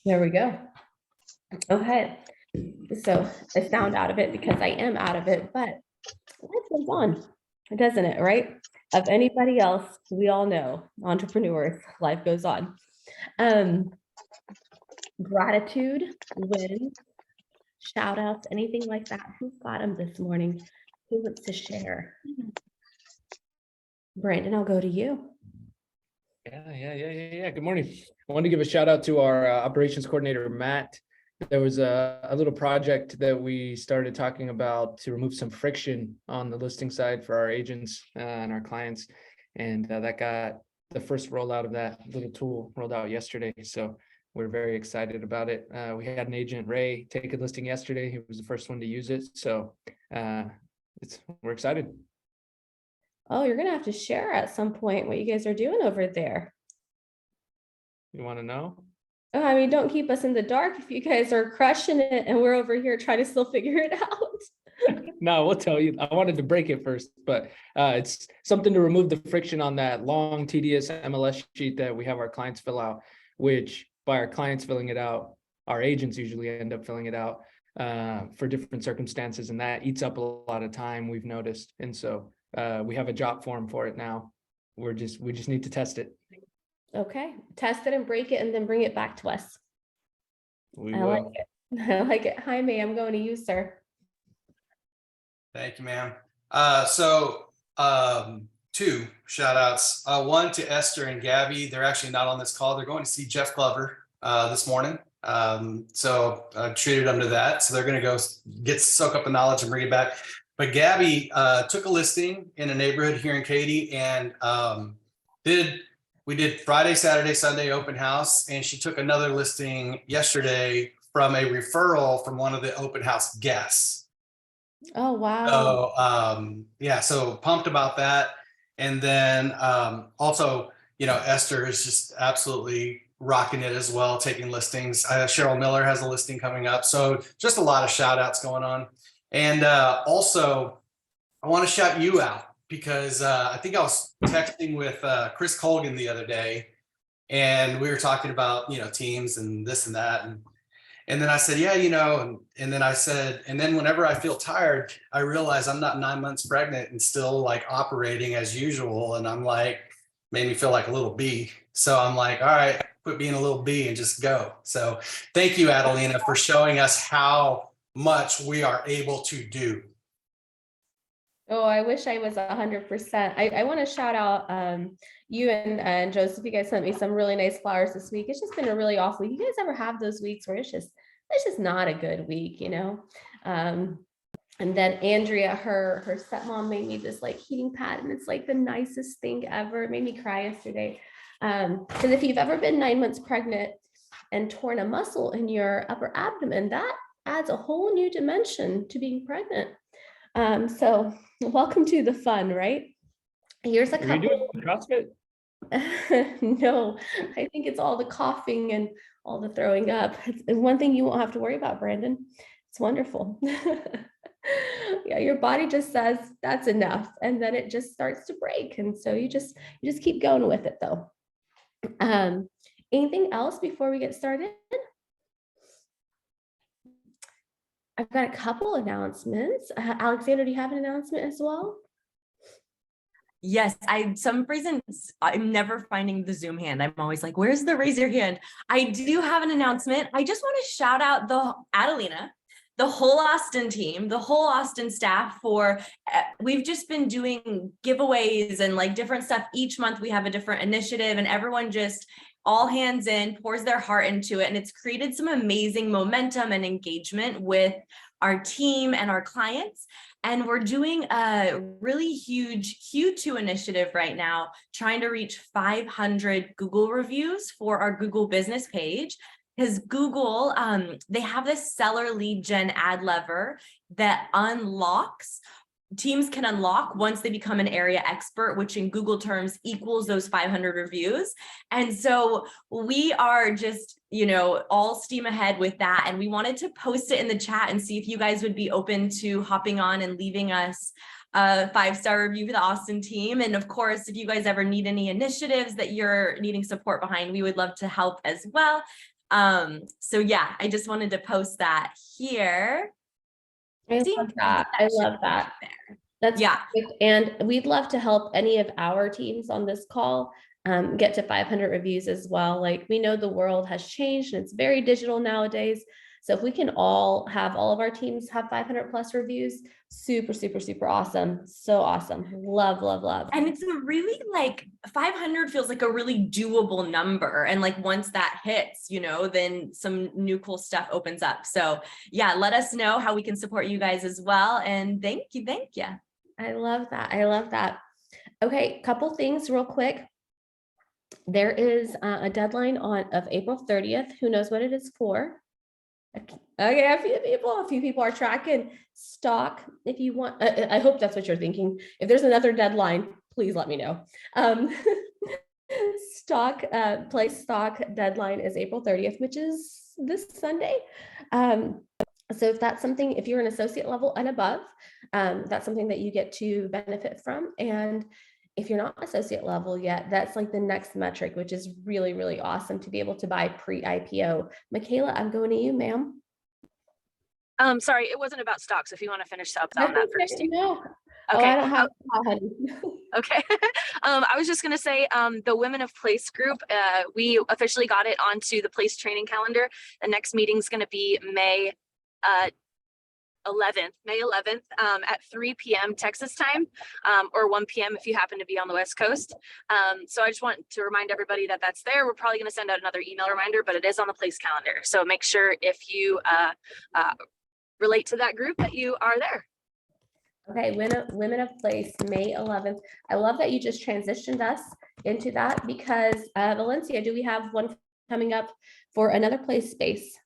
There we go. Okay. So I found out of it because I am out of it, but life goes on, doesn't it? Right? Of anybody else, we all know entrepreneurs, life goes on. Um, Gratitude, wins, shout outs, anything like that. Who's got them this morning? Who wants to share? Brandon, I'll go to you. Yeah. Good morning. I wanted to give a shout out to our operations coordinator, Matt. There was a little project that we started talking about to remove some friction on the listing side for our agents and our clients. And that got the first rollout of that little tool rolled out yesterday. So we're very excited about it. We had an agent, Ray, take a listing yesterday. He was the first one to use it. So we're excited. Oh, you're gonna have to share at some point what you guys are doing over there. You want to know? Oh, I mean, don't keep us in the dark if you guys are crushing it and we're over here trying to still figure it out. No, we'll tell you. I wanted to break it first, but it's something to remove the friction on that long, tedious MLS sheet that we have our clients fill out, which by our clients filling it out, our agents usually end up filling it out for different circumstances, and that eats up a lot of time, we've noticed. And so we have a job form for it now. We just need to test it. Okay, test it and break it and then bring it back to us. We I will. like it. I like it. Hi, May. I'm going to you, sir. Thank you, ma'am. Two shout outs. One to Esther and Gabby. They're actually not on this call. They're going to see Jeff Glover this morning. So I treated them to that. So they're going to go soak up the knowledge and bring it back. But Gabby took a listing in a neighborhood here in Katy and we did Friday, Saturday, Sunday open house. And she took another listing yesterday from a referral from one of the open house guests. Oh, wow. So so pumped about that. And then also, Esther is just absolutely rocking it as well, taking listings. Cheryl Miller has a listing coming up. So just a lot of shout outs going on. And also, I want to shout you out because I think I was texting with Chris Colgan the other day, and we were talking about, teams and this and that. And then I said, yeah, and then I said, and then whenever I feel tired, I realize I'm not 9 months pregnant and still like operating as usual. And I'm like, made me feel like a little bee. So I'm like, all right, quit being a little bee and just go. So thank you, Adelina, for showing us how much we are able to do. Oh, I wish I was 100%. I want to shout out you and Joseph. You guys sent me some really nice flowers this week. It's just been a really off week. You guys ever have those weeks where it's just not a good week, and then Andrea, her stepmom made me this like heating pad, and it's like the nicest thing ever. It made me cry yesterday. Because if you've ever been 9 months pregnant and torn a muscle in your upper abdomen, that adds a whole new dimension to being pregnant. So welcome to the fun, right? Here's a couple. Are you doing CrossFit? No, I think it's all the coughing and all the throwing up. It's one thing you won't have to worry about, Brandon. It's wonderful. Yeah, your body just says that's enough, and then it just starts to break. And so you just keep going with it, though. Anything else before we get started? I've got a couple announcements. Alexander, do you have an announcement as well? Yes, some reasons I'm never finding the Zoom hand. I'm always like, where's the raise your hand? I do have an announcement. I just want to shout out the Adelina, the whole Austin team, the whole Austin staff we've just been doing giveaways and like different stuff. Each month we have a different initiative, and everyone just all hands in, pours their heart into it. And it's created some amazing momentum and engagement with our team and our clients. And we're doing a really huge Q2 initiative right now, trying to reach 500 Google reviews for our Google business page. Because Google, they have this seller lead gen ad lever that teams can unlock once they become an area expert, which in Google terms equals those 500 reviews. And so we are just, all steam ahead with that. And we wanted to post it in the chat and see if you guys would be open to hopping on and leaving us a 5-star review for the Austin team. And of course, if you guys ever need any initiatives that you're needing support behind, we would love to help as well. So yeah, I just wanted to post that here. I See, love that. I should love be that. there. That's Yeah. perfect. And we'd love to help any of our teams on this call get to 500 reviews as well. Like, we know the world has changed and it's very digital nowadays. So if we can all have all of our teams have 500 plus reviews, super, super, super awesome. So awesome. Love, love, love. And it's a really, like, 500 feels like a really doable number. And like, once that hits, you know, then some new cool stuff opens up. So yeah, let us know how we can support you guys as well. And thank you. Thank you. I love that. I love that. Okay, couple things real quick. There is a deadline of April 30th. Who knows what it is for? Okay, a few people are tracking stock. If you want, I hope that's what you're thinking. If there's another deadline, please let me know. Place stock deadline is April 30th, which is this Sunday. So if that's something, if you're an associate level and above, that's something that you get to benefit from. And if you're not associate level yet, that's like the next metric, which is really, really awesome to be able to buy pre-IPO. Michaela, I'm going to you, ma'am. Sorry, it wasn't about stocks. If you want to finish up on that first. No. Okay. Oh, I don't have honey. Okay. I was just going to say, the Women of Place group, we officially got it onto the Place training calendar. The next meeting is going to be May 11th, at 3 p.m. Texas time, or 1 p.m. if you happen to be on the West Coast. So I just want to remind everybody that that's there. We're probably going to send out another email reminder, but it is on the Place calendar. So make sure if you relate to that group that you are there. Okay, Women of Place, May 11th. I love that you just transitioned us into that because Valencia, do we have one coming up for another place space?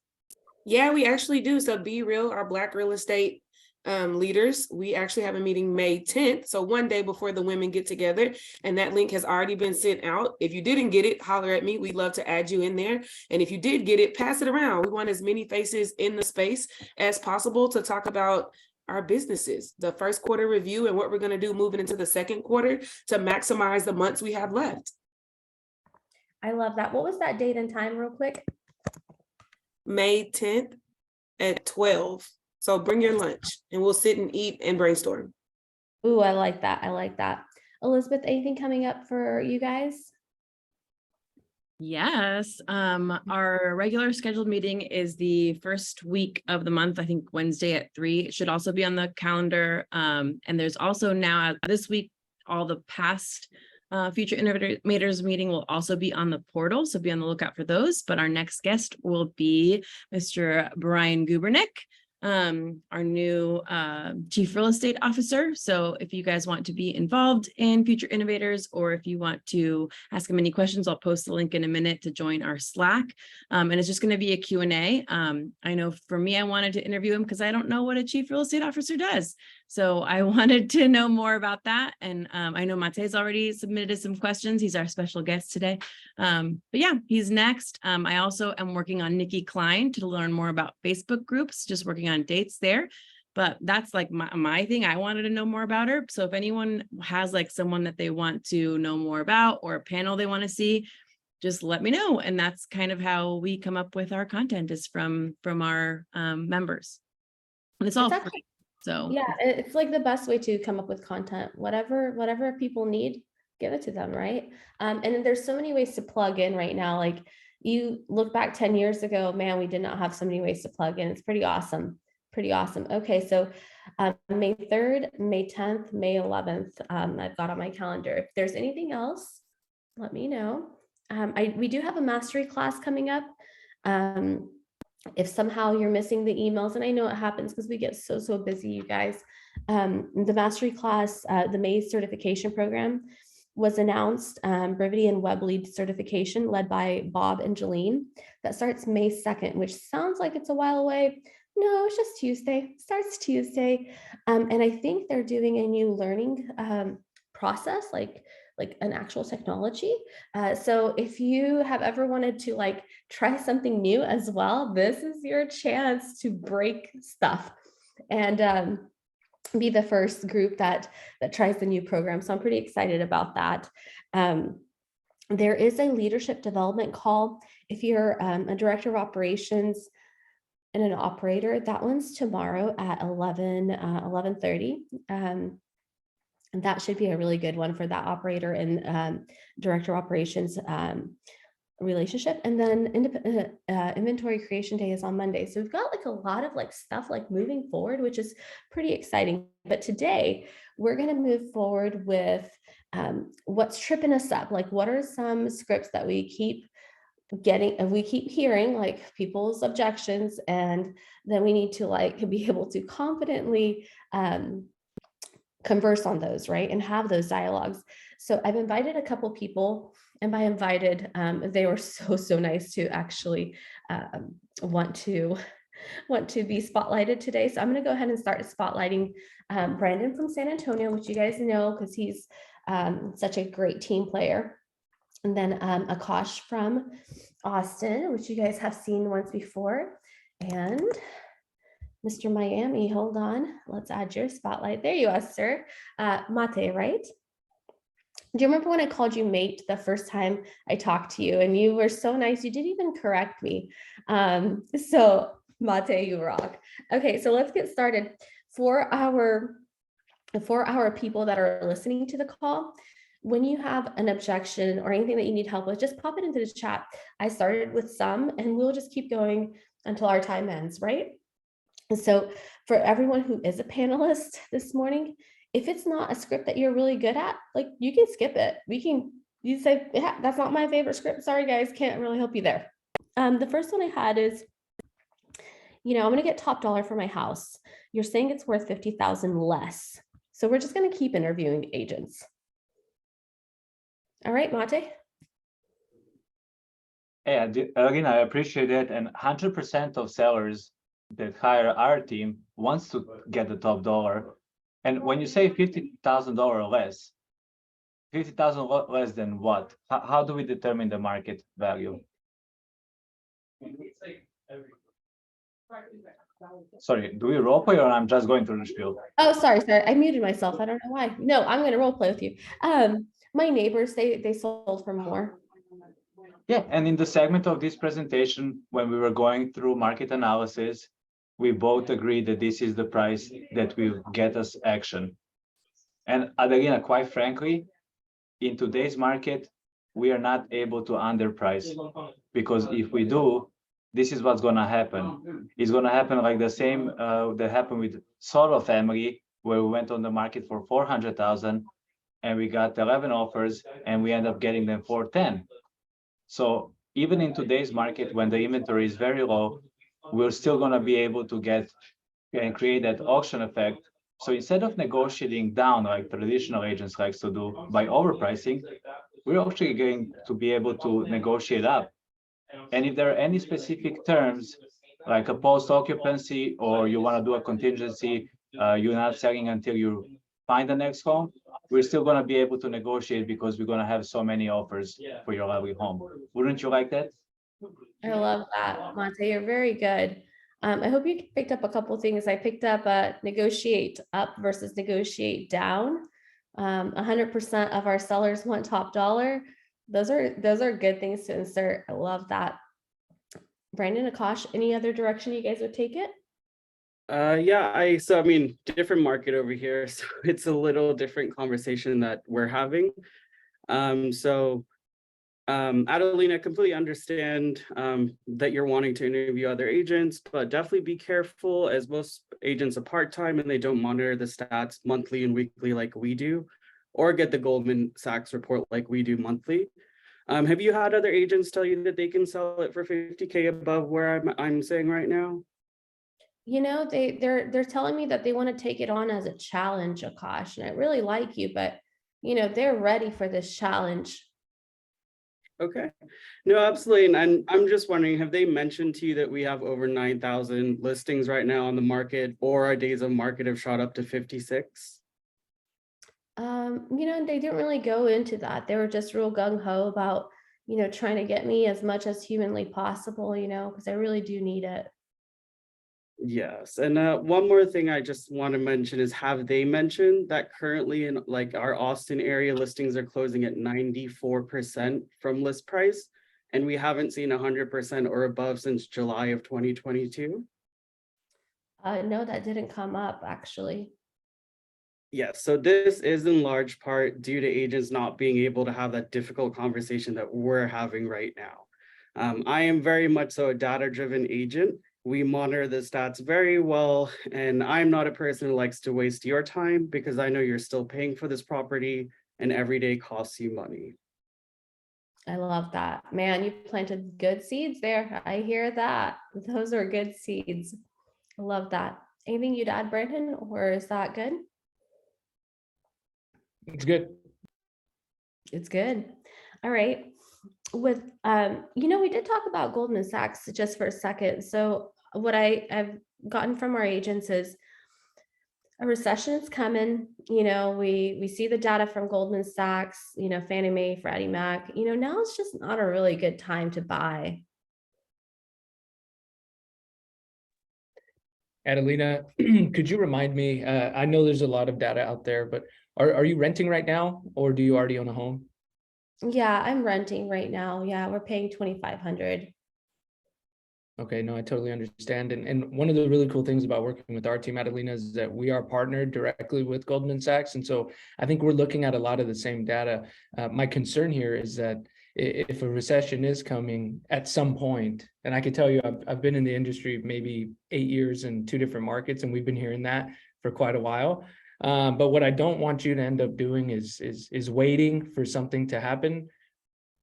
Yeah, we actually do. So Be Real, our Black real estate leaders, we actually have a meeting May 10th. So one day before the women get together, and that link has already been sent out. If you didn't get it, holler at me. We'd love to add you in there. And if you did get it, pass it around. We want as many faces in the space as possible to talk about our businesses, the first quarter review, and what we're going to do moving into the second quarter to maximize the months we have left. I love that. What was that date and time real quick? May 10th at 12. So bring your lunch and we'll sit and eat and brainstorm. Ooh, I like that. I like that. Elizabeth, anything coming up for you guys? Yes, our regular scheduled meeting is the first week of the month, I think Wednesday at 3. It should also be on the calendar. And there's also now this week, all the past future innovators meeting will also be on the portal. So be on the lookout for those. But our next guest will be Mr. Brian Gubernick, our new chief real estate officer. So if you guys want to be involved in future innovators, or if you want to ask him any questions, I'll post the link in a minute to join our Slack. And it's just going to be a Q&A. I know for me, I wanted to interview him because I don't know what a chief real estate officer does. So I wanted to know more about that. And I know Mate's already submitted some questions. He's our special guest today. But yeah, he's next. I also am working on Nikki Klein to learn more about Facebook groups, just working on dates there. But that's like my thing. I wanted to know more about her. So if anyone has like someone that they want to know more about or a panel they want to see, just let me know. And that's kind of how we come up with our content, is from our members. And it's all free. So yeah, it's like the best way to come up with content. Whatever people need, give it to them, right? And then there's so many ways to plug in right now. Like, you look back 10 years ago, man, we did not have so many ways to plug in. It's pretty awesome. Pretty awesome. Okay, so May 3rd, May 10th, May 11th, I've got on my calendar. If there's anything else, let me know. We do have a mastery class coming up. If somehow you're missing the emails, and I know it happens because we get so busy, you guys, the mastery class, the May certification program was announced, Brevity and Web Lead certification led by Bob and Jeline. That starts May 2nd, which sounds like it's a while away. No, it's just Tuesday. It starts Tuesday. And I think they're doing a new learning process, like an actual technology. So if you have ever wanted to like try something new as well, this is your chance to break stuff and be the first group that tries the new program. So I'm pretty excited about that. There is a leadership development call. If you're a director of operations and an operator, that one's tomorrow at 11:30. And that should be a really good one for that operator and director of operations relationship. And then inventory creation day is on Monday. So we've got like a lot of like stuff like moving forward, which is pretty exciting. But today we're going to move forward with what's tripping us up. Like, what are some scripts that we keep hearing, like people's objections, and then we need to like be able to confidently converse on those, right? And have those dialogues. So I've invited a couple people, and by invited, they were so nice to actually want to be spotlighted today. So I'm going to go ahead and start spotlighting Brandon from San Antonio, which you guys know because he's such a great team player. And then Akash from Austin, which you guys have seen once before. And Mr. Miami, hold on. Let's add your spotlight. There you are, sir. Mate, right? Do you remember when I called you mate the first time I talked to you? And you were so nice. You didn't even correct me. So Mate, you rock. Okay, so let's get started. For our people that are listening to the call, when you have an objection or anything that you need help with, just pop it into the chat. I started with some, and we'll just keep going until our time ends, right? And so for everyone who is a panelist this morning, if it's not a script that you're really good at, like, you can skip it. You say, yeah, that's not my favorite script. Sorry, guys, can't really help you there. The first one I had is, I'm going to get top dollar for my house. You're saying it's worth $50,000 less. So we're just going to keep interviewing agents. All right, Mate. Yeah, again, I appreciate it. And 100% of sellers that hire our team wants to get the top dollar. And when you say $50,000 less, 50,000 less than what? How do we determine the market value? Sorry, do we role play, or I'm just going through the spiel? Oh, sorry. I muted myself. I don't know why. No, I'm going to role play with you. My neighbors, they sold for more. Yeah, and in the segment of this presentation, when we were going through market analysis, we both agreed that this is the price that will get us action. And again, quite frankly, in today's market, we are not able to underprice, because if we do, this is what's going to happen. It's going to happen like the same that happened with Solo Family, where we went on the market for 400,000 and we got 11 offers and we end up getting them for 10. So even in today's market, when the inventory is very low, we're still going to be able to get and create that auction effect. So instead of negotiating down like traditional agents likes to do by overpricing, we're actually going to be able to negotiate up. And if there are any specific terms, like a post occupancy, or you want to do a contingency, you're not selling until you find the next home, we're still going to be able to negotiate because we're going to have so many offers for your lovely home. Wouldn't you like that? I love that, Monte. You're very good. I hope you picked up a couple things. I picked up negotiate up versus negotiate down. 100% of our sellers want top dollar. Those are good things to insert. I love that. Brandon, Akash, any other direction you guys would take it? Yeah, I mean, different market over here, so it's a little different conversation that we're having. Adelina, completely understand that you're wanting to interview other agents, but definitely be careful, as most agents are part-time and they don't monitor the stats monthly and weekly like we do, or get the Goldman Sachs report like we do monthly. Have you had other agents tell you that they can sell it for 50K above where I'm saying right now? You know, they're telling me that they want to take it on as a challenge, Akash, and I really like you, but you know, they're ready for this challenge. Okay, no, absolutely. And I'm just wondering, have they mentioned to you that we have over 9,000 listings right now on the market, or our days of market have shot up to 56? You know, they didn't really go into that. They were just real gung-ho about, you know, trying to get me as much as humanly possible, you know, because I really do need it. Yes, and one more thing I just want to mention is, have they mentioned that currently in like our Austin area listings are closing at 94% from list price, and we haven't seen 100% or above since July of 2022? No, that didn't come up actually. Yes, so this is in large part due to agents not being able to have that difficult conversation that we're having right now. I am very much so a data-driven agent. We monitor the stats very well, and I'm not a person who likes to waste your time because I know you're still paying for this property and every day costs you money. I love that. Man, you planted good seeds there. I hear that. Those are good seeds. I love that. Anything you'd add, Brandon, or is that good? It's good. It's good. All right. With we did talk about Goldman Sachs just for a second. So what I've gotten from our agents is a recession is coming. We see the data from Goldman Sachs, Fannie Mae, Freddie Mac. Now it's just not a really good time to buy. Adelina, could you remind me, I know there's a lot of data out there, but are you renting right now, or do you already own a home? Yeah, I'm renting right now. Yeah, we're paying $2,500. Okay, no, I totally understand. And one of the really cool things about working with our team, Adelina, is that we are partnered directly with Goldman Sachs. And so I think we're looking at a lot of the same data. My concern here is that if a recession is coming at some point, and I can tell you, I've been in the industry maybe 8 years in 2 different markets, and we've been hearing that for quite a while. But what I don't want you to end up doing is waiting for something to happen,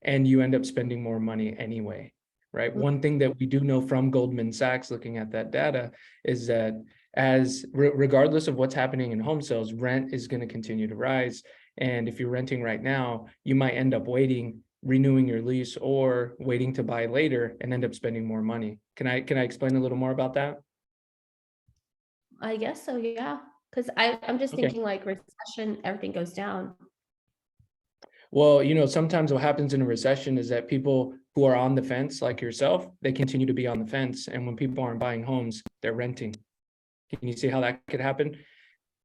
and you end up spending more money anyway. Right. One thing that we do know from Goldman Sachs, looking at that data, is that regardless of what's happening in home sales, rent is going to continue to rise. And if you're renting right now, you might end up waiting, renewing your lease, or waiting to buy later and end up spending more money. Can I explain a little more about that? I guess so, yeah. Because I'm just Okay. thinking like recession, everything goes down. Well, sometimes what happens in a recession is that people who are on the fence, like yourself, they continue to be on the fence. And when people aren't buying homes, they're renting. Can you see how that could happen?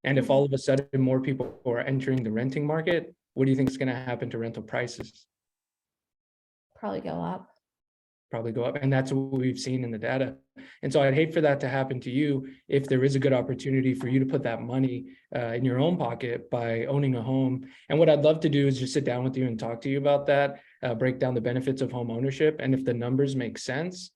And if all of a sudden more people are entering the renting market, what do you think is going to happen to rental prices? Probably go up. Probably go up. And that's what we've seen in the data. And so I'd hate for that to happen to you if there is a good opportunity for you to put that money in your own pocket by owning a home. And what I'd love to do is just sit down with you and talk to you about that, break down the benefits of home ownership. And if the numbers make sense,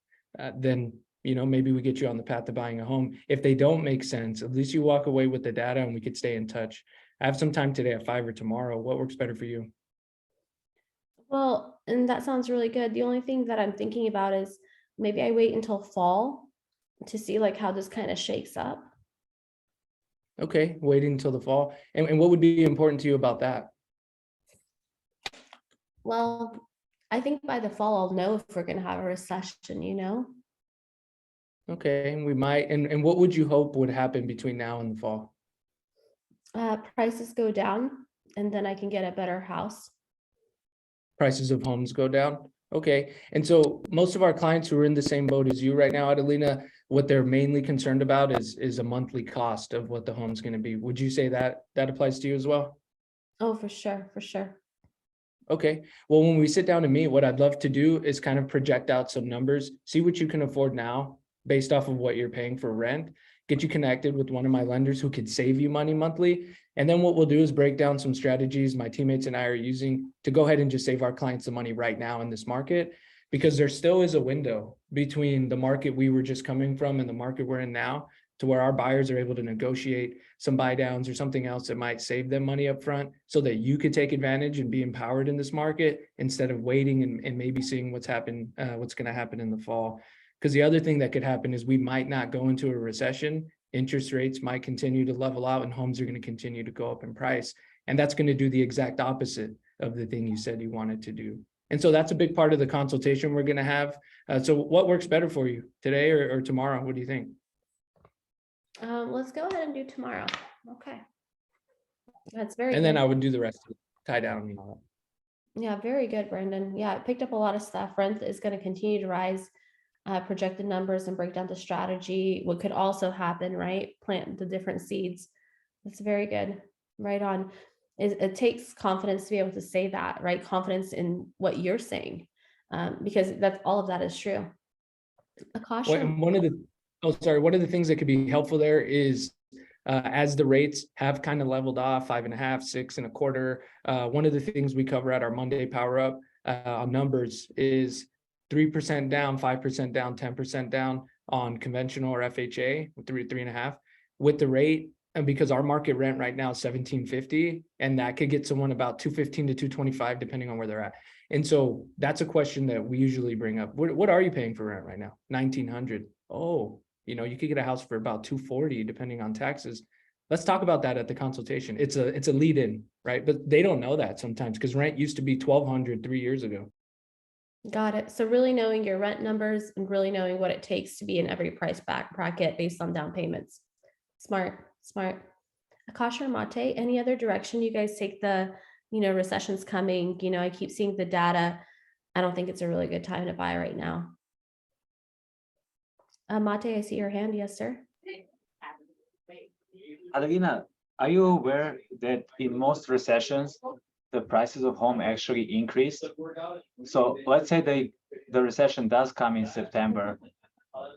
then maybe we get you on the path to buying a home. If they don't make sense, at least you walk away with the data and we could stay in touch. I have some time today at 5 or tomorrow. What works better for you? Well, and that sounds really good. The only thing that I'm thinking about is maybe I wait until fall to see like how this kind of shakes up. Okay, waiting until the fall. And what would be important to you about that? Well, I think by the fall I'll know if we're going to have a recession. Okay, and we might. And what would you hope would happen between now and the fall? Prices go down and then I can get a better house. Prices of homes go down. Okay. And so most of our clients who are in the same boat as you right now, Adelina, what they're mainly concerned about is a monthly cost of what the home's going to be. Would you say that applies to you as well? Oh, for sure. For sure. Okay. Well, when we sit down to meet, what I'd love to do is kind of project out some numbers, see what you can afford now based off of what you're paying for rent, get you connected with one of my lenders who could save you money monthly. And then what we'll do is break down some strategies my teammates and I are using to go ahead and just save our clients the money right now in this market, because there still is a window between the market we were just coming from and the market we're in now, to where our buyers are able to negotiate some buy downs or something else that might save them money up front so that you could take advantage and be empowered in this market instead of waiting and maybe seeing what's going to happen in the fall. Because the other thing that could happen is we might not go into a recession. Interest rates might continue to level out and homes are going to continue to go up in price. And that's going to do the exact opposite of the thing you said you wanted to do. And so that's a big part of the consultation we're going to have. So what works better for you, today or tomorrow? What do you think? Let's go ahead and do tomorrow. Okay. That's very And good. then I would do the rest of it, tie down and all that. Yeah, very good, Brandon. Yeah, I picked up a lot of stuff. Rent is going to continue to rise. project the numbers and break down the strategy, what could also happen, right? Plant the different seeds. That's very good. Right on. It takes confidence to be able to say that, right? Confidence in what you're saying, because that's all of that is true. Akash, Well, and one of the things that could be helpful there is as the rates have kind of leveled off 5.5, 6.25. One of the things we cover at our Monday Power Up on numbers is 3% down, 5% down, 10% down on conventional or FHA, 3.5 with the rate. And because our market rent right now is $1,750, and that could get someone about $215 to $225, depending on where they're at. And so that's a question that we usually bring up. What are you paying for rent right now? $1,900. Oh, you could get a house for about $240, depending on taxes. Let's talk about that at the consultation. It's a lead in, right? But they don't know that sometimes because rent used to be $1,200 3 years ago. got it. So really knowing your rent numbers and really knowing what it takes to be in every price bracket based on down payments. Smart. Akash or Mate, any other direction you guys take the, recession's coming, I keep seeing the data. I don't think it's a really good time to buy right now. Mate, I see your hand. Yes, sir. Adelina, are you aware that in most recessions, the prices of home actually increased? So let's say the recession does come in September,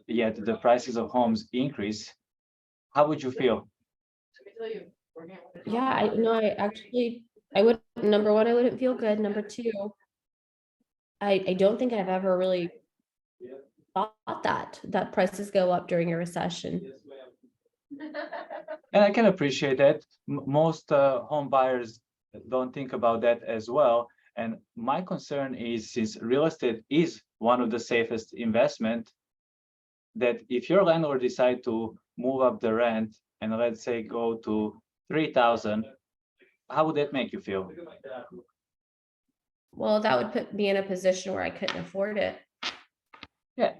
yet the prices of homes increase. How would you feel? Yeah, I would, number one, I wouldn't feel good. Number two, I don't think I've ever really thought that prices go up during a recession. And I can appreciate that. Most home buyers don't think about that as well. And my concern is, since real estate is one of the safest investment, that if your landlord decide to move up the rent and let's say go to 3,000, how would that make you feel? Well, that would put me in a position where I couldn't afford it. Yeah,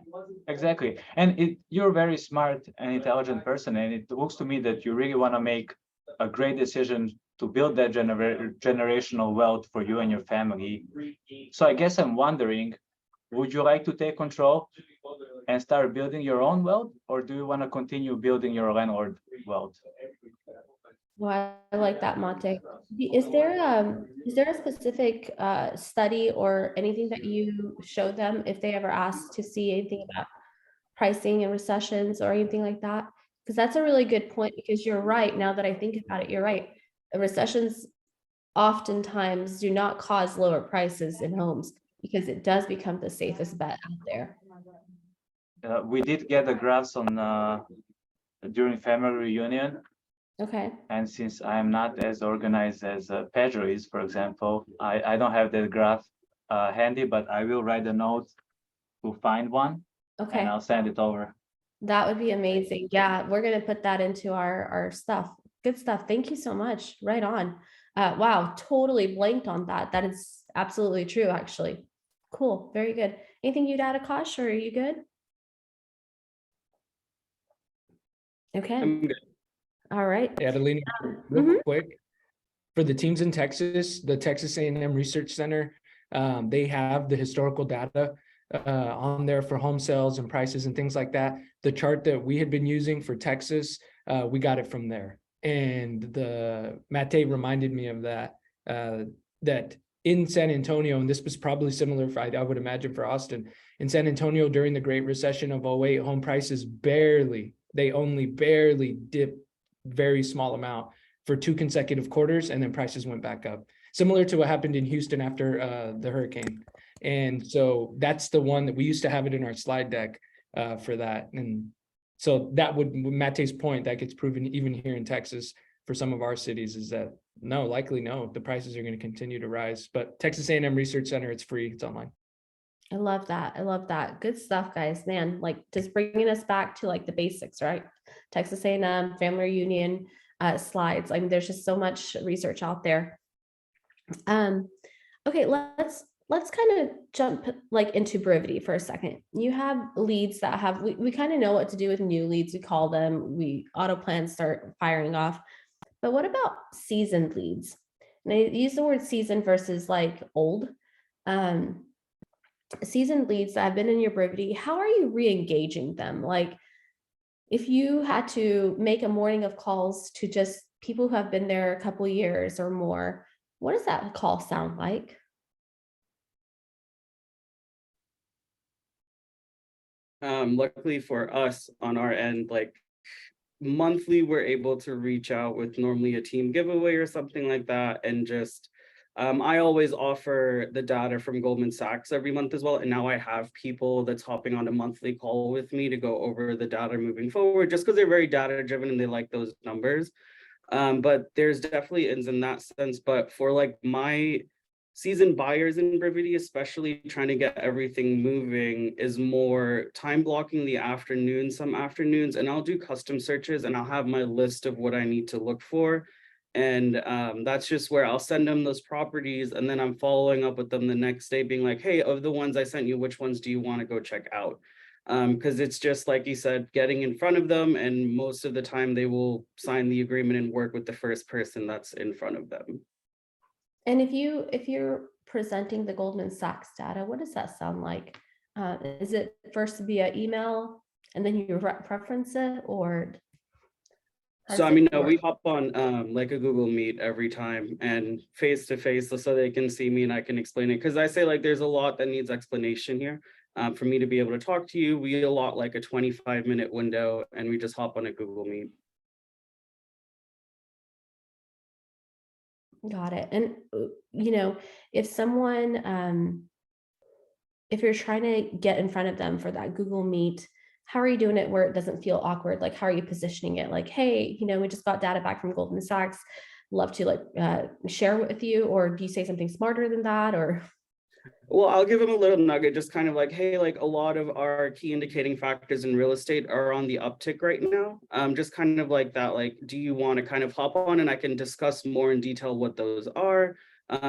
exactly. And you're a very smart and intelligent person, and it looks to me that you really want to make a great decision to build that generational wealth for you and your family. So I guess I'm wondering, would you like to take control and start building your own wealth, or do you want to continue building your landlord wealth? Well, I like that, Mate. Is there a specific study or anything that you showed them if they ever asked to see anything about pricing and recessions or anything like that? Because that's a really good point, because you're right. Now that I think about it, you're right. Recessions oftentimes do not cause lower prices in homes because it does become the safest bet out there. We did get the graphs on during family reunion. Okay. And since I'm not as organized as Pedro is, for example, I don't have that graph handy, but I will write a note to find one. Okay. And I'll send it over. That would be amazing. Yeah, we're going to put that into our stuff. Good stuff. Thank you so much. Right on. Wow, totally blanked on that. That is absolutely true, actually. Cool. Very good. Anything you'd add, Akash, or are you good? Okay. I'm good. All right. Adelina, real quick, for the teams in Texas, the Texas A&M Research Center, they have the historical data on there for home sales and prices and things like that. The chart that we had been using for Texas, we got it from there. And the Mate reminded me of that, that in San Antonio, and this was probably similar for, I would imagine, for Austin, in San Antonio during the Great Recession of 08, home prices only barely dipped very small amount for 2 consecutive quarters, and then prices went back up, similar to what happened in Houston after the hurricane. And so that's the one that we used to have it in our slide deck for that. And so that would, Mate's point, that gets proven even here in Texas for some of our cities, is that likely no, the prices are going to continue to rise. But Texas A&M Research Center, it's free, it's online. I love that. I love that. Good stuff, guys. Man, like just bringing us back to like the basics, right? Texas A&M, family reunion slides. I mean, there's just so much research out there. Okay, let's kind of jump like into Brivity for a second. You have leads that have, we kind of know what to do with new leads. We call them, auto plans start firing off. But what about seasoned leads? And I use the word seasoned versus like old. seasoned leads that have been in your Brivity, how are you re-engaging them? Like, if you had to make a morning of calls to just people who have been there a couple years or more, what does that call sound like? Luckily for us on our end, like monthly, we're able to reach out with normally a team giveaway or something like that. And just, I always offer the data from Goldman Sachs every month as well. And now I have people that's hopping on a monthly call with me to go over the data moving forward, just because they're very data driven and they like those numbers. But there's definitely ins in that sense. But for like my seasoned buyers in Brivity, especially trying to get everything moving, is more time blocking the afternoon, some afternoons, and I'll do custom searches and I'll have my list of what I need to look for. And that's just where I'll send them those properties, and then I'm following up with them the next day being like, hey, of the ones I sent you, which ones do you want to go check out? Because it's just like you said, getting in front of them, and most of the time they will sign the agreement and work with the first person that's in front of them. And if you're presenting the Goldman Sachs data, what does that sound like? Is it first via email and then you preference it, or? So I mean, no, we hop on like a Google Meet every time and face to face so they can see me and I can explain it. Because I say like there's a lot that needs explanation here. For me to be able to talk to you, we allot like a 25-minute window and we just hop on a Google Meet. Got it. And if someone, if you're trying to get in front of them for that Google Meet, how are you doing it where it doesn't feel awkward? Like, how are you positioning it? Like, hey, we just got data back from Goldman Sachs. Love to share with you, or do you say something smarter than that, or? Well, I'll give them a little nugget, just kind of like, hey, like a lot of our key indicating factors in real estate are on the uptick right now. Just kind of like that, like, do you want to kind of hop on and I can discuss more in detail what those are?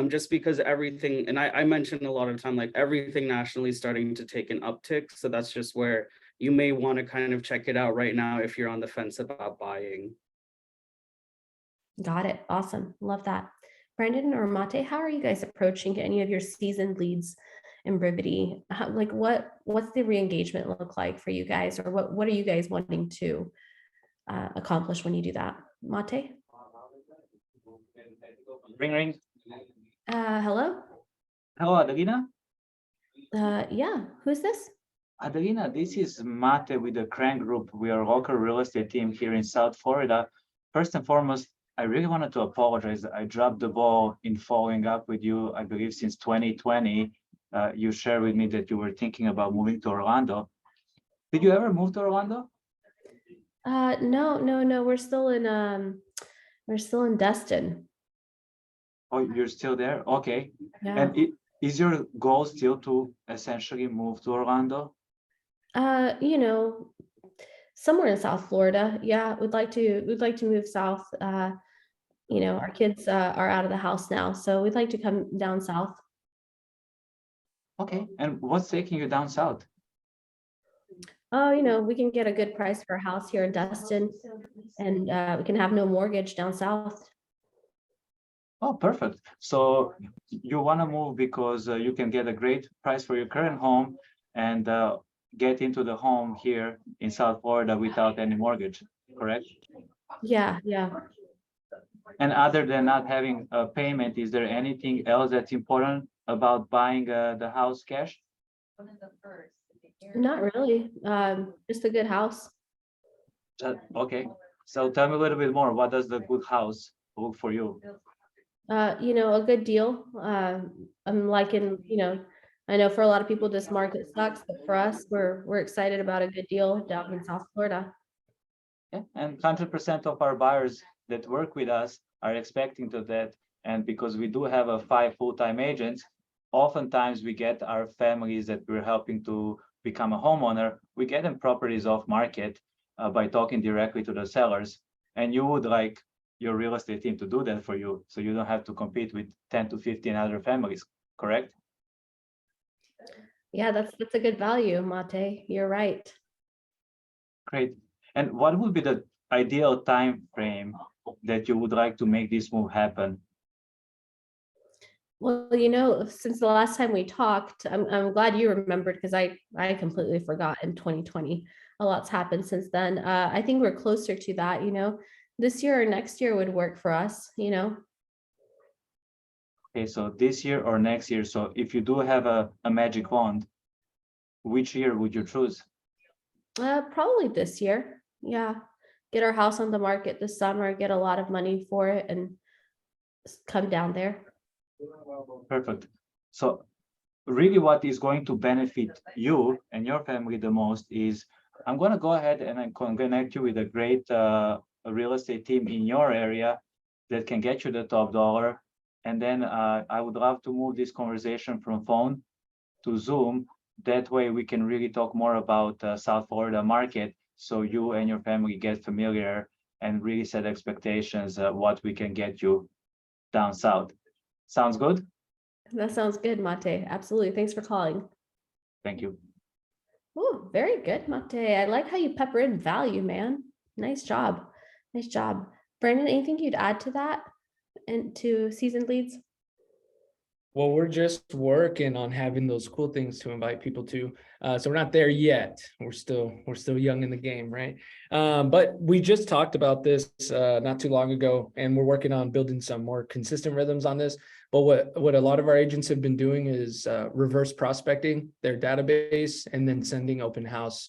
Just because everything, and I mentioned a lot of time, like everything nationally is starting to take an uptick. So that's just where you may want to kind of check it out right now if you're on the fence about buying. Got it. Awesome. Love that. Brandon or Mate, how are you guys approaching any of your seasoned leads in Brivity? What's the re-engagement look like for you guys, or what are you guys wanting to accomplish when you do that? Mate? Ring, ring. Hello? Hello, Adelina. Yeah, who's this? Adelina, this is Mate with the Crank Group. We are a local real estate team here in South Florida. First and foremost, I really wanted to apologize. I dropped the ball in following up with you. I believe since 2020, you shared with me that you were thinking about moving to Orlando. Did you ever move to Orlando? No. We're still in Destin. Oh, you're still there? Okay. Yeah. And is your goal still to essentially move to Orlando? Somewhere in South Florida. Yeah, we'd like to move south. Our kids are out of the house now, so we'd like to come down south. Okay. And what's taking you down south? Oh, we can get a good price for a house here in Destin, and we can have no mortgage down south. Oh, perfect. So you want to move because you can get a great price for your current home and get into the home here in South Florida without any mortgage, correct? Yeah. And other than not having a payment, is there anything else that's important about buying the house cash? Not really. Just a good house. Okay. So tell me a little bit more. What does the good house look for you? A good deal. I'm liking, I know for a lot of people this market sucks, but for us, we're excited about a good deal down in South Florida. Yeah, and 100% of our buyers that work with us are expecting to that. And because we do have 5 full-time agents, oftentimes we get our families that we're helping to become a homeowner, we get them properties off market by talking directly to the sellers. And you would like your real estate team to do that for you, so you don't have to compete with 10 to 15 other families, correct? Yeah, that's a good value, Mate. You're right. Great. And what would be the ideal time frame that you would like to make this move happen? Well, since the last time we talked, I'm glad you remembered because I completely forgot in 2020. A lot's happened since then. I think we're closer to that, this year or next year would work for us. Okay, so this year or next year. So if you do have a magic wand, which year would you choose? Probably this year. Yeah. Get our house on the market this summer, get a lot of money for it and come down there. Perfect. So really what is going to benefit you and your family the most is I'm going to go ahead and I'm going to connect you with a great real estate team in your area that can get you the top dollar. And then I would love to move this conversation from phone to Zoom. That way we can really talk more about South Florida market. So you and your family get familiar and really set expectations what we can get you down south. Sounds good? That sounds good, Mate. Absolutely. Thanks for calling. Thank you. Oh, very good, Mate. I like how you pepper in value, man. Nice job. Nice job. Brandon, anything you'd add to that and to seasoned leads? Well, we're just working on having those cool things to invite people to. So we're not there yet. We're still young in the game, right? But we just talked about this not too long ago, and we're working on building some more consistent rhythms on this. But what a lot of our agents have been doing is reverse prospecting their database and then sending open house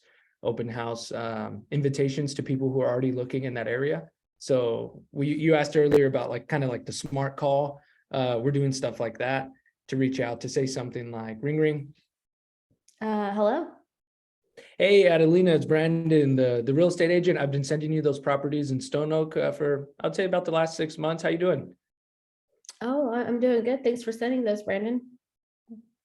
invitations to people who are already looking in that area. So you asked earlier about kind of like the smart call. We're doing stuff like that to reach out to say something like ring ring. Hello. Hey, Adelina, it's Brandon, the real estate agent. I've been sending you those properties in Stone Oak for I'd say about the last 6 months. How you doing? Oh, I'm doing good. Thanks for sending those, Brandon.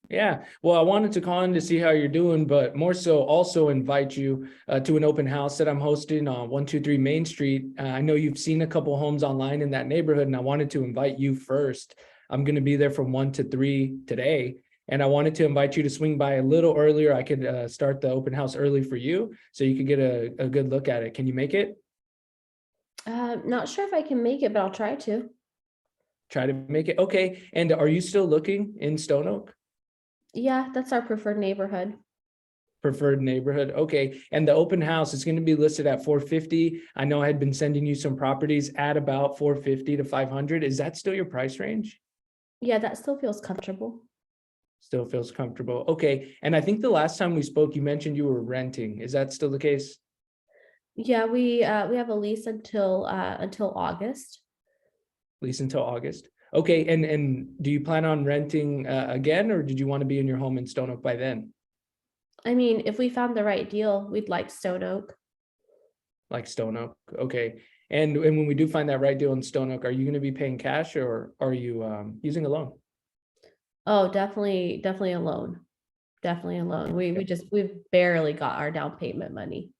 Yeah, well, I wanted to call in to see how you're doing, but more so also invite you to an open house that I'm hosting on 123 Main Street. I know you've seen a couple homes online in that neighborhood, and I wanted to invite you first. I'm going to be there from 1 to 3 today, and I wanted to invite you to swing by a little earlier. I could start the open house early for you, so you could get a good look at it. Can you make it? Not sure if I can make it, but I'll try to. Try to make it. Okay, and are you still looking in Stone Oak? Yeah, that's our preferred neighborhood. Preferred neighborhood. Okay. And the open house is going to be listed at 450. I know I had been sending you some properties at about 450 to 500. Is that still your price range? Yeah, that still feels comfortable. Still feels comfortable. Okay. And I think the last time we spoke, you mentioned you were renting. Is that still the case? Yeah, we have a lease until August. Lease until August. Okay. And do you plan on renting again, or did you want to be in your home in Stone Oak by then? I mean, if we found the right deal, we'd like Stone Oak. Like Stone Oak. Okay. And when we do find that right deal in Stone Oak, are you going to be paying cash or are you using a loan? Oh, definitely a loan. Definitely a loan. We've barely got our down payment money.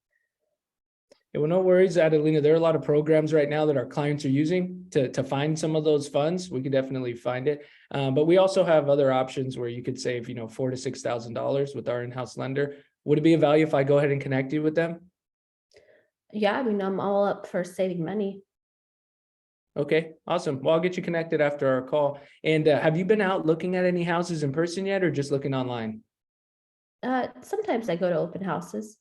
Yeah, well, no worries, Adelina. There are a lot of programs right now that our clients are using to find some of those funds. We could definitely find it. But we also have other options where you could save, $4,000 to $6,000 with our in-house lender. Would it be of value if I go ahead and connect you with them? Yeah, I mean, I'm all up for saving money. Okay, awesome. Well, I'll get you connected after our call. And have you been out looking at any houses in person yet, or just looking online? Sometimes I go to open houses.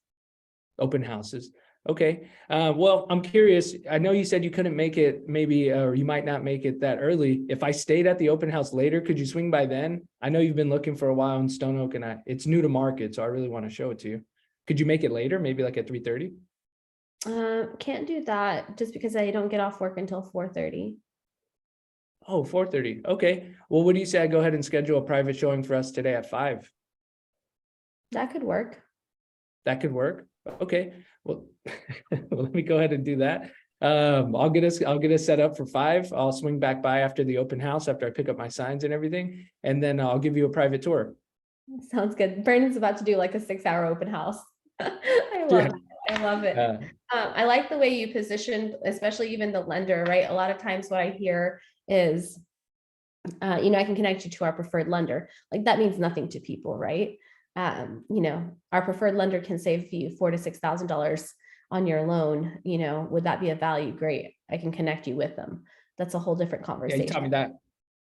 Open houses. Okay. Well, I'm curious. I know you said you couldn't make it maybe, or you might not make it that early. If I stayed at the open house later, could you swing by then? I know you've been looking for a while in Stone Oak, and it's new to market, so I really want to show it to you. Could you make it later, maybe like at 3:30? Can't do that just because I don't get off work until 4:30. Oh, 4:30. Okay. Well, what do you say I go ahead and schedule a private showing for us today at 5? That could work. That could work. Okay. Well, well, let me go ahead and do that. I'll get us set up for 5. I'll swing back by after the open house, after I pick up my signs and everything, and then I'll give you a private tour. Sounds good. Brandon's about to do like a 6-hour open house. I love it. I love it. I like the way you positioned, especially even the lender, right? A lot of times what I hear is, I can connect you to our preferred lender. Like that means nothing to people, right? Our preferred lender can save you $4,000 to $6,000 on your loan. Would that be a value? Great. I can connect you with them. That's a whole different Yeah, conversation. you taught me that.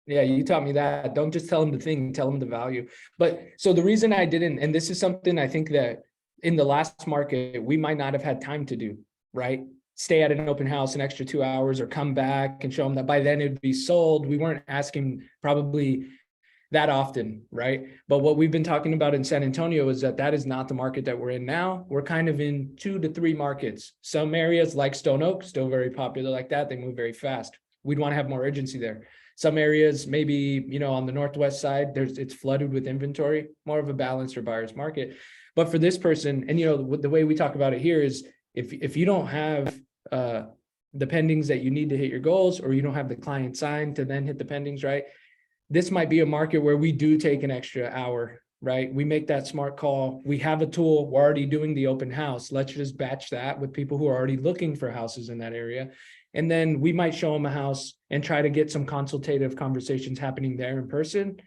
Yeah, you taught me that. Don't just tell them the thing, tell them the value. But so the reason I didn't, and this is something I think that in the last market, we might not have had time to do, right? Stay at an open house an extra 2 hours or come back and show them that by then it'd be sold. We weren't asking probably that often, right? But what we've been talking about in San Antonio is that is not the market that we're in now. We're kind of in 2 to 3 markets. Some areas like Stone Oak, still very popular like that. They move very fast. We'd want to have more urgency there. Some areas, maybe, on the Northwest side, it's flooded with inventory, more of a balanced or buyer's market. But for this person, and the way we talk about it here is if you don't have the pendings that you need to hit your goals, or you don't have the client signed to then hit the pendings, right? This might be a market where we do take an extra hour, right? We make that smart call. We have a tool. We're already doing the open house. Let's just batch that with people who are already looking for houses in that area. And then we might show them a house and try to get some consultative conversations happening there in person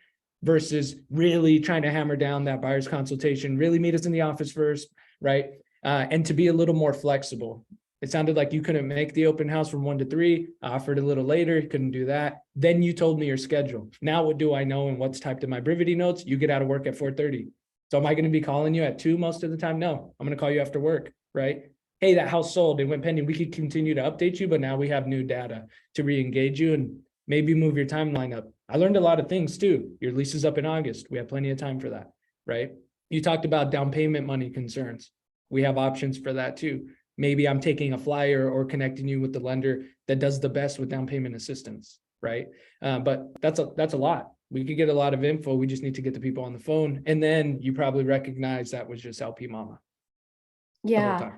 versus really trying to hammer down that buyer's consultation, really meet us in the office first, right? And to be a little more flexible. It sounded like you couldn't make the open house from 1 to 3, offered a little later, couldn't do that. Then you told me your schedule. Now what do I know and what's typed in my Brivity notes? You get out of work at 4:30. So am I going to be calling you at 2 most of the time? No, I'm going to call you after work, right? Hey, that house sold, it went pending. We could continue to update you, but now we have new data to re-engage you and maybe move your timeline up. I learned a lot of things too. Your lease is up in August. We have plenty of time for that, right? You talked about down payment money concerns. We have options for that too. Maybe I'm taking a flyer or connecting you with the lender that does the best with down payment assistance, right? But that's a lot. We could get a lot of info. We just need to get the people on the phone. And then you probably recognize that was just LP Mama. Yeah.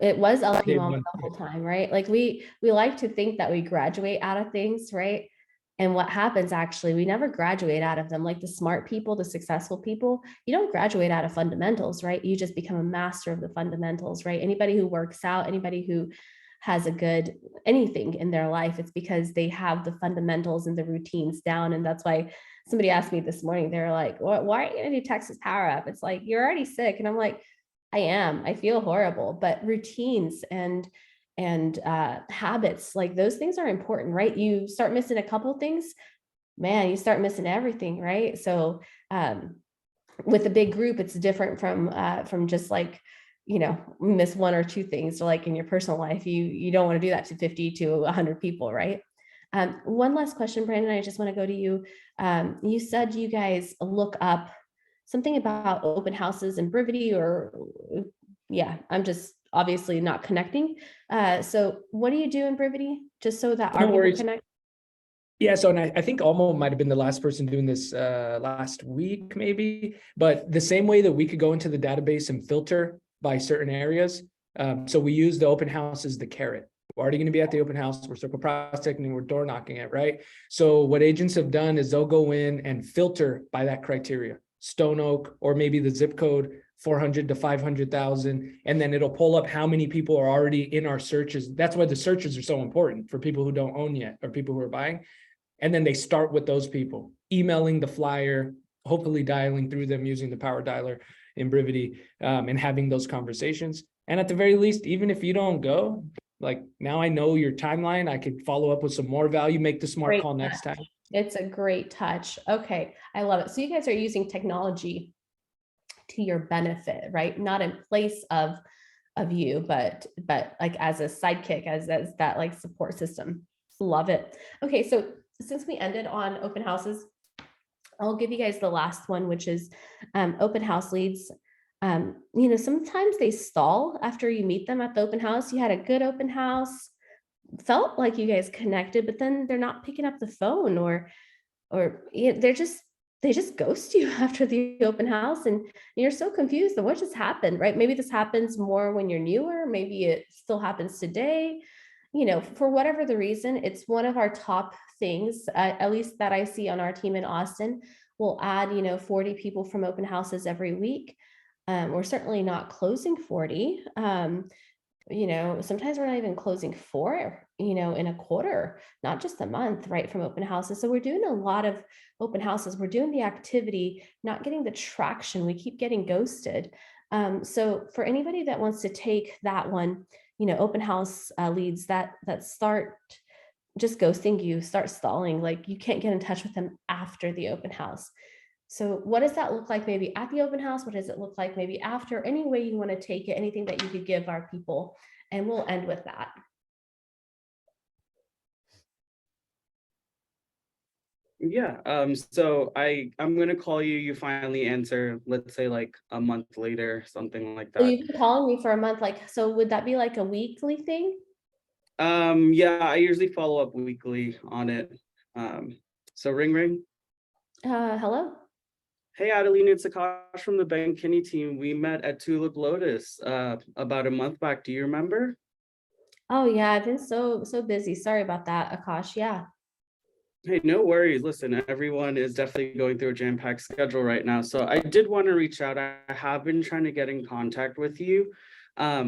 It was LP Day Mama one. the whole time, right? Like we like to think that we graduate out of things, right? And what happens actually, we never graduate out of them. Like the smart people, the successful people, you don't graduate out of fundamentals, right? You just become a master of the fundamentals, right? Anybody who works out, anybody who has a good anything in their life, it's because they have the fundamentals and the routines down. And that's why somebody asked me this morning, they're like, why are you going to do Texas Power Up? It's like, you're already sick. And I'm like, I feel horrible, but routines and habits, like those things are important, right? You start missing a couple of things, man, you start missing everything, right? So with a big group, it's different from just like, miss 1 or 2 things. So like in your personal life, you don't want to do that to 50 to 100 people, right? One last question, Brandon, I just want to go to you. You said you guys look up something about open houses and Brivity, or yeah, I'm just obviously not connecting. So what do you do in Brivity? Just so that our people connect. Yeah, so and I think Almo might have been the last person doing this last week, maybe. But the same way that we could go into the database and filter by certain areas. So we use the open house as the carrot. We're already going to be at the open house. We're circle prospecting. We're door knocking it, right? So what agents have done is they'll go in and filter by that criteria. Stone Oak, or maybe the zip code 400 to 500,000, and then it'll pull up how many people are already in our searches. That's why the searches are so important for people who don't own yet or people who are buying. And then they start with those people, emailing the flyer, hopefully dialing through them using the power dialer in Brivity, and having those conversations. And at the very least, even if you don't go, like now I know your timeline, I could follow up with some more value, make the smart call next time. It's a great touch. Okay, I love it. So you guys are using technology to your benefit, right? Not in place of you, but like as a sidekick, as that like support system. Love it. Okay, so since we ended on open houses, I'll give you guys the last one, which is open house leads. Sometimes they stall after you meet them at the open house. You had a good open house, felt like you guys connected, but then they're not picking up the phone, or they just ghost you after the open house, and you're so confused. What just happened, right? Maybe this happens more when you're newer. Maybe it still happens today. For whatever the reason, it's one of our top things, at least that I see on our team in Austin. We'll add, 40 people from open houses every week. We're certainly not closing 40. Sometimes we're not even closing 4, in a quarter, not just a month, right, from open houses. So we're doing a lot of open houses. We're doing the activity, not getting the traction. We keep getting ghosted. So for anybody that wants to take that one, open house leads that start just ghosting you, start stalling, like you can't get in touch with them after the open house. So what does that look like maybe at the open house? What does it look like maybe after? Any way you want to take it, anything that you could give our people. And we'll end with that. Yeah, so I'm gonna call you, you finally answer, let's say like a month later, something like So that. you've been calling me for a month, like, so would that be like a weekly thing? Yeah, I usually follow up weekly on it. So ring ring. Hello? Hey Adeline, it's Akash from the Ben Kinney team. We met at Tulip Lotus about a month back. Do you remember? Oh yeah, I've been so busy. Sorry about that, Akash. Yeah. Hey, no worries. Listen, everyone is definitely going through a jam-packed schedule right now. So I did want to reach out. I have been trying to get in contact with you.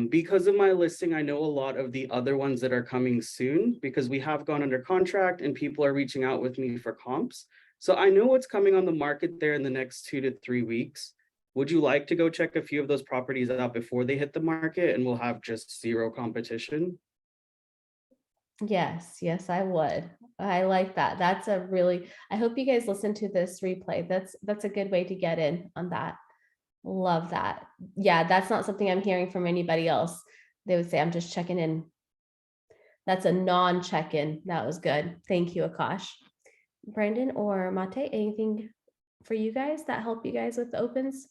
Because of my listing, I know a lot of the other ones that are coming soon because we have gone under contract and people are reaching out with me for comps. So I know what's coming on the market there in the next 2 to 3 weeks. Would you like to go check a few of those properties out before they hit the market and we'll have just zero competition? Yes, yes, I would. I like that. That's a really, I hope you guys listen to this replay. That's a good way to get in on that. Love that. Yeah, that's not something I'm hearing from anybody else. They would say, I'm just checking in. That's a non-check-in. That was good. Thank you, Akash. Brandon or Mate, anything for you guys that help you guys with the opens?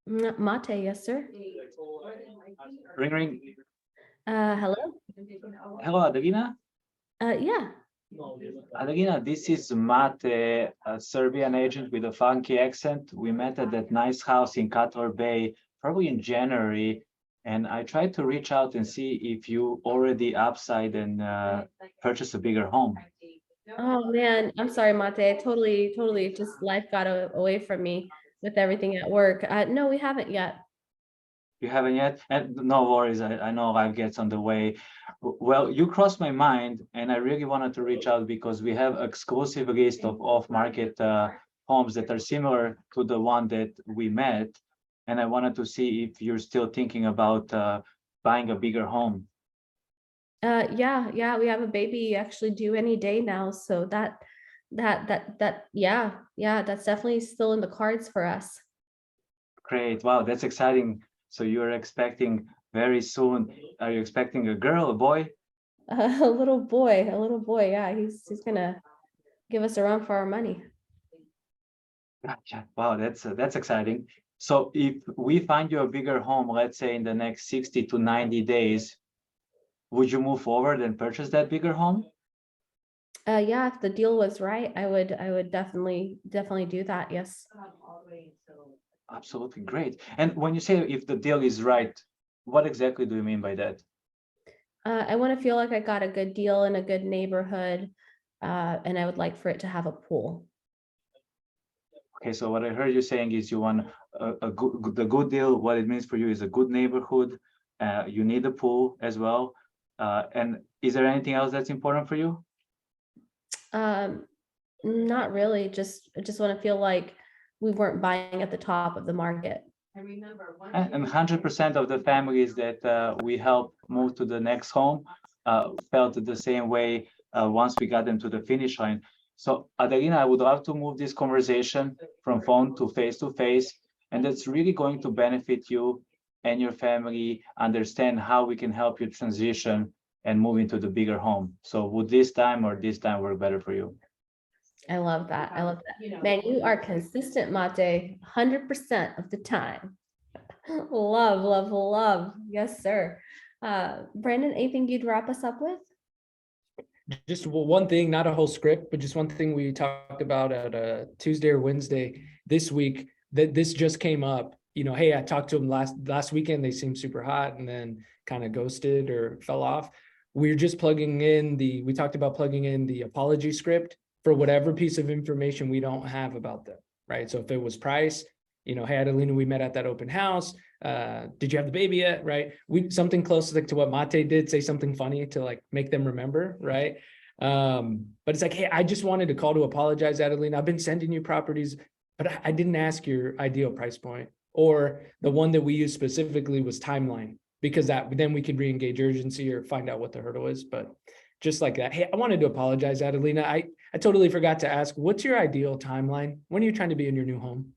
Mate, yes, sir. Ring ring. Hello? Hello, Adelina. Yeah. Adelina, this is Mate, a Serbian agent with a funky accent. We met at that nice house in Cutler Bay, probably in January. And I tried to reach out and see if you already upside and purchase a bigger home. Oh man, I'm sorry, Mate. Totally just life got away from me with everything at work. No, we haven't yet. You haven't yet? And no worries, I know life gets on the way. Well, you crossed my mind, and I really wanted to reach out because we have exclusive list of off-market homes that are similar to the one that we met. And I wanted to see if you're still thinking about buying a bigger home. Yeah, we have a baby actually due any day now. So yeah, that's definitely still in the cards for us. Great, wow, that's exciting. So you're expecting very soon. Are you expecting a girl, a boy? A little boy. Yeah, he's gonna give us a run for our money. Gotcha. Wow, that's exciting. So if we find you a bigger home, let's say in the next 60 to 90 days, would you move forward and purchase that bigger home? Yeah, if the deal was right, I would definitely do that. Yes. Absolutely great. And when you say if the deal is right, what exactly do you mean by that? I want to feel like I got a good deal in a good neighborhood, and I would like for it to have a pool. Okay, so what I heard you saying is you want the good deal. What it means for you is a good neighborhood. You need a pool as well. And is there anything else that's important for you? Not really. I just want to feel like we weren't buying at the top of the market. And 100% of the families that we help move to the next home felt the same way once we got them to the finish line. So Adelina, I would love to move this conversation from phone to face, and that's really going to benefit you and your family understand how we can help you transition and move into the bigger home. So would this time or this time work better for you? I love that. I love that. Man, you are consistent, Mate, 100% of the time. Love. Yes, sir. Brandon, anything you'd wrap us up with? Just one thing, not a whole script, but just one thing we talked about at Tuesday or Wednesday this week, that this just came up. You know, hey, I talked to them last weekend. They seemed super hot and then kind of ghosted or fell off. We talked about plugging in the apology script for whatever piece of information we don't have about them, right? So if it was price, you know, hey, Adelina, we met at that open house. Did you have the baby yet? Right. Something close to what Mate did, say something funny to like make them remember. Right. But it's like, hey, I just wanted to call to apologize, Adelina. I've been sending you properties, but I didn't ask your ideal price point. Or the one that we used specifically was timeline. because then we could re-engage urgency or find out what the hurdle is. But just like that. Hey, I wanted to apologize, Adelina. I totally forgot to ask, what's your ideal timeline? When are you trying to be in your new home?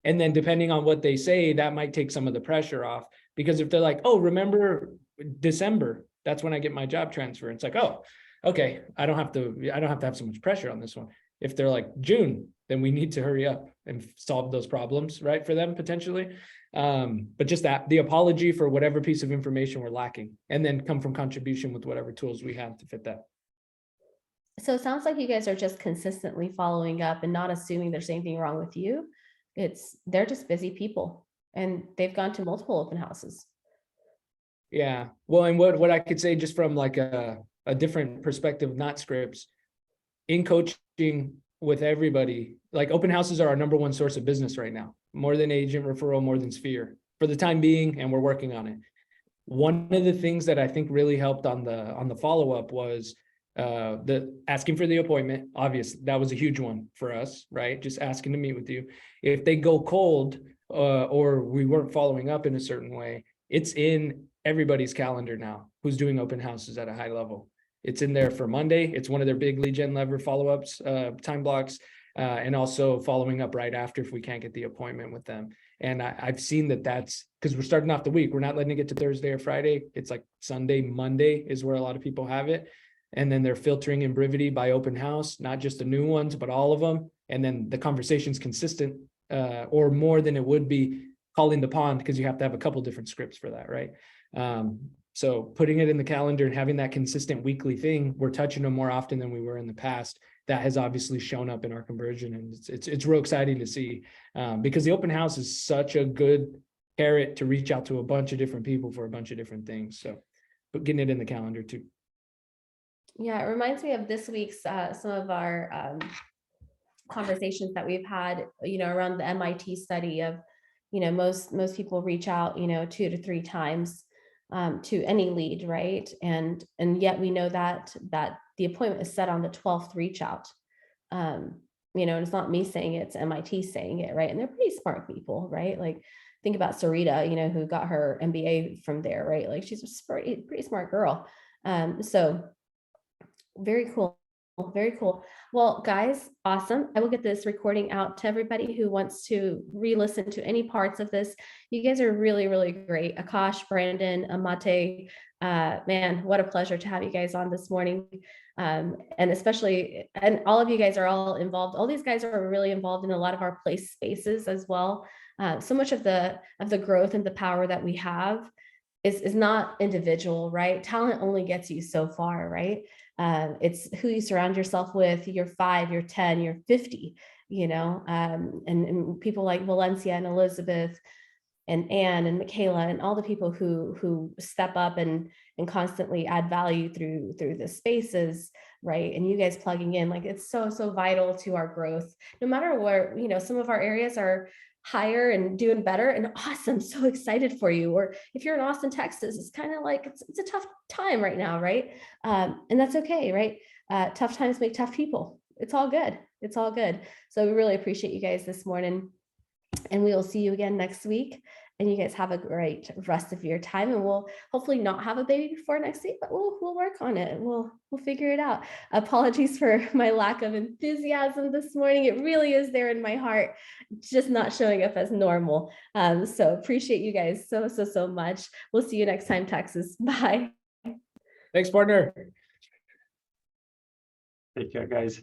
And then depending on what they say, that might take some of the pressure off, because if they're like, oh, remember December, that's when I get my job transfer. It's like, oh, okay, I don't have to have so much pressure on this one. If they're like June, then we need to hurry up and solve those problems, right, for them potentially. But just that, the apology for whatever piece of information we're lacking, and then come from contribution with whatever tools we have to fit that. So it sounds like you guys are just consistently following up and not assuming there's anything wrong with you. They're just busy people, and they've gone to multiple open houses. Yeah, well, and what I could say, just from like a different perspective, not scripts, in coaching with everybody, like open houses are our number one source of business right now, more than agent referral, more than Sphere for the time being, and we're working on it. One of the things that I think really helped on the follow-up was the asking for the appointment. Obviously, that was a huge one for us, right? Just asking to meet with you. If they go cold, or we weren't following up in a certain way, it's in everybody's calendar now who's doing open houses at a high level. It's in there for Monday. It's one of their big lead gen lever follow-ups, time blocks, and also following up right after if we can't get the appointment with them. And I've seen that's because we're starting off the week. We're not letting it get to Thursday or Friday. It's like Sunday, Monday is where a lot of people have it. And then they're filtering in Brivity by open house, not just the new ones, but all of them. And then the conversation's consistent, or more than it would be calling the pond, because you have to have a couple different scripts for that, right? So putting it in the calendar and having that consistent weekly thing, we're touching them more often than we were in the past. That has obviously shown up in our conversion, and it's real exciting to see, because the open house is such a good carrot to reach out to a bunch of different people for a bunch of different things. So, but getting it in the calendar too. Yeah, it reminds me of this week's some of our conversations that we've had, around the MIT study of, most people reach out, 2 to 3 times to any lead, right? And yet we know that the appointment is set on the 12th reach out. And it's not me saying it, it's MIT saying it, right? And they're pretty smart people, right? Like, think about Sarita, who got her MBA from there, right? Like, she's a pretty smart girl. So very cool. Very cool. Well, guys, awesome. I will get this recording out to everybody who wants to re-listen to any parts of this. You guys are really, really great. Akash, Brandon, Amate, man, what a pleasure to have you guys on this morning. And especially, and all of you guys are all involved. All these guys are really involved in a lot of our place spaces as well. So much of the growth and the power that we have is not individual, right? Talent only gets you so far, right? It's who you surround yourself with. You're 5, you're 10, you're 50, and people like Valencia and Elizabeth and Anne and Michaela and all the people who step up and constantly add value through the spaces, right? And you guys plugging in, like, it's so vital to our growth, no matter where, some of our areas are higher and doing better, and awesome, so excited for you. Or if you're in Austin, Texas, it's kind of like it's a tough time right now, right? And that's okay, right? Tough times make tough people. It's all good. It's all good. So we really appreciate you guys this morning, and we will see you again next week. And you guys have a great rest of your time, and we'll hopefully not have a baby before next week, but we'll work on it. We'll figure it out. Apologies for my lack of enthusiasm this morning. It really is there in my heart, just not showing up as normal. So appreciate you guys so much. We'll see you next time, Texas. Bye. Thanks, partner. Take care, guys.